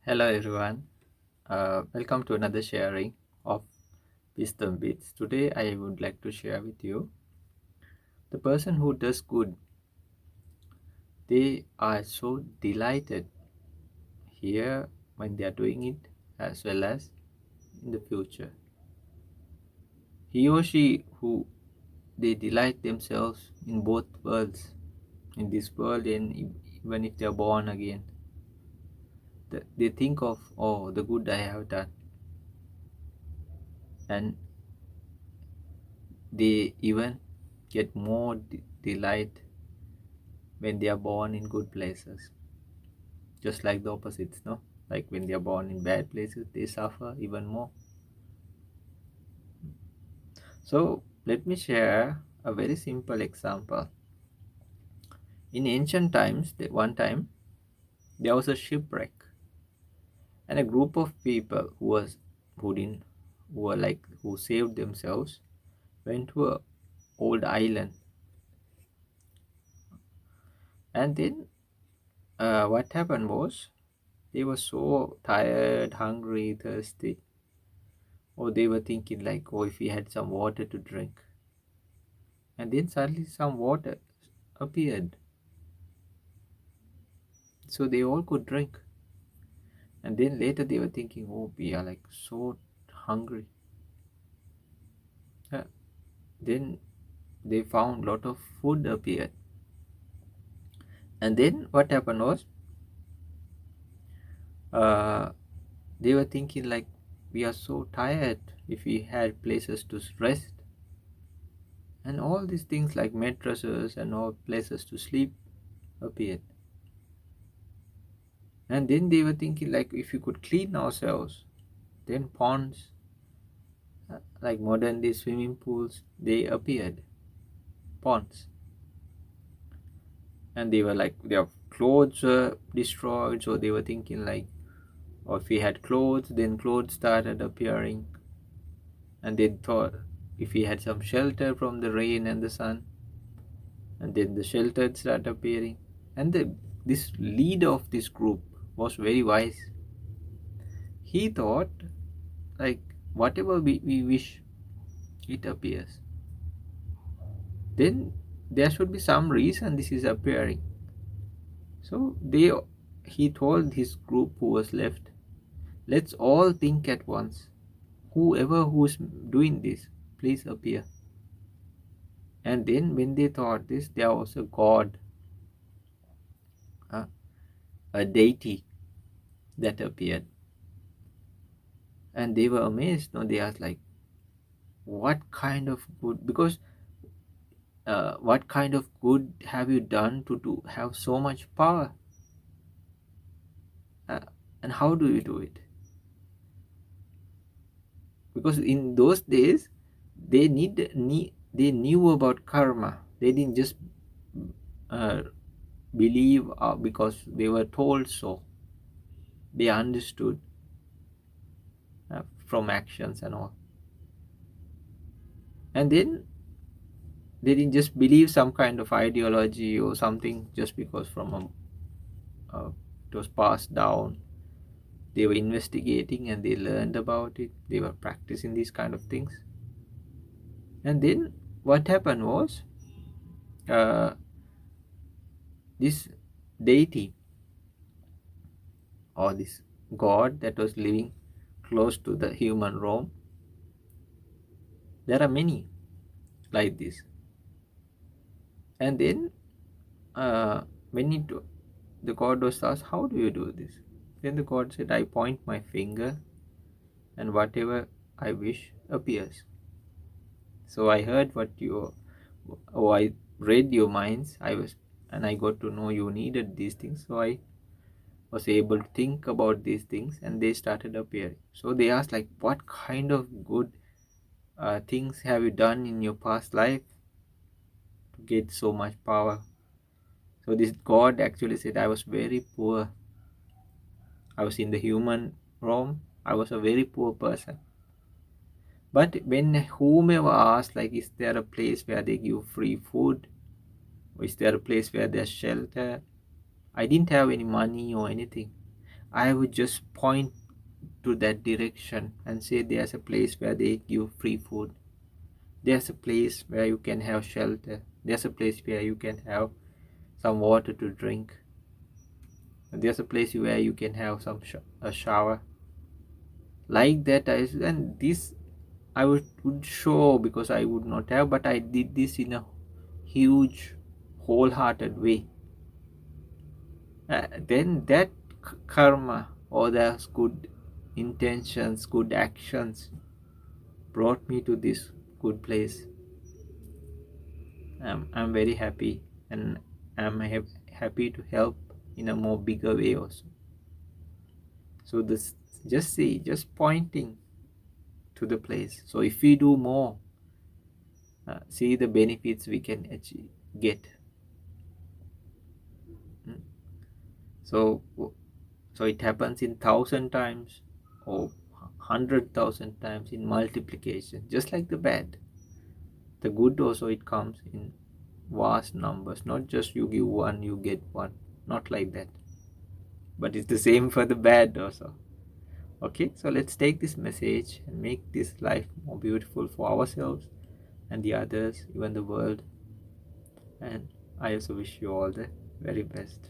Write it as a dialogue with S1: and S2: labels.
S1: Hello everyone. Welcome to another sharing of wisdom bits. Today I would like to share with you the person who does good. They are so delighted here when they are doing it as well as in the future. He or she who they delight themselves in both worlds, in this world and even if they are born again. They think of the good I have done, and they even get more delight when they are born in good places, just like the opposites, no? Like when they are born in bad places, they suffer even more. So let me share a very simple example. In ancient times, one time there was a shipwreck, and a group of people who didn't who were like who saved themselves went to a old island, and then what happened was they were so tired, hungry, thirsty, or they were thinking like, oh, if we had some water to drink. And then suddenly some water appeared, so they all could drink. And then later they were thinking, oh, we are like so hungry. Uh, then they found lot of food appeared. And then what happened was, uh, they were thinking like, we are so tired, if we had places to rest. And all these things like mattresses and all places to sleep appeared. And then they were thinking like, if we could clean ourselves, then ponds, like modern day swimming pools, they appeared, ponds. And they were like, their clothes were destroyed, so they were thinking like, or if we had clothes, then clothes started appearing. And they thought, if we had some shelter from the rain and the sun, and then the shelter started appearing. And this leader of this group was very wise. He thought like, whatever we wish, it appears. Then there should be some reason this is appearing. So he told his group who was left, let's all think at once. Whoever who's doing this, please appear. And then when they thought this, there was a god, uh, a deity that appeared. And they were amazed. No, they asked like, what kind of good? Because what kind of good have you done to have so much power? Uh, and how do you do it? Because in those days they knew about karma. They didn't just uh, believe because they were told so. They understood from actions and all. And then they didn't just believe some kind of ideology or something just because it was passed down. They were investigating and they learned about it. They were practicing these kind of things. And then what happened was, uh, this deity or this god that was living close to the human realm, there are many like this. And then when the god was asked, how do you do this? Then the god said, I point my finger and whatever I wish appears. So I heard I read your minds. I got to know you needed these things. So I was able to think about these things and they started appearing. So they asked like, what kind of good things have you done in your past life to get so much power? So this god actually said, I was very poor. I was in the human realm. I was a very poor person. But when whomever asked like, is there a place where they give free food? Or is there a place where there's shelter? I didn't have any money or anything. I would just point to that direction and say there's a place where they give free food. There's a place where you can have shelter. There's a place where you can have some water to drink. There's a place where you can have a shower. Like that, and this I would show, because I would not have, but I did this in a huge, wholehearted way. Then that karma, or those good intentions, good actions, brought me to this good place. I'm very happy, and I'm happy to help in a more bigger way also. So this, just see, just pointing to the place. So if we do more, see the benefits we can get. Mm. So so it happens in 1,000 times or 100,000 times in multiplication, just like the bad. The good also, it comes in vast numbers, not just you give one, you get one, not like that. But it's the same for the bad also. Okay, so let's take this message and make this life more beautiful for ourselves and the others, even the world. And I also wish you all the very best.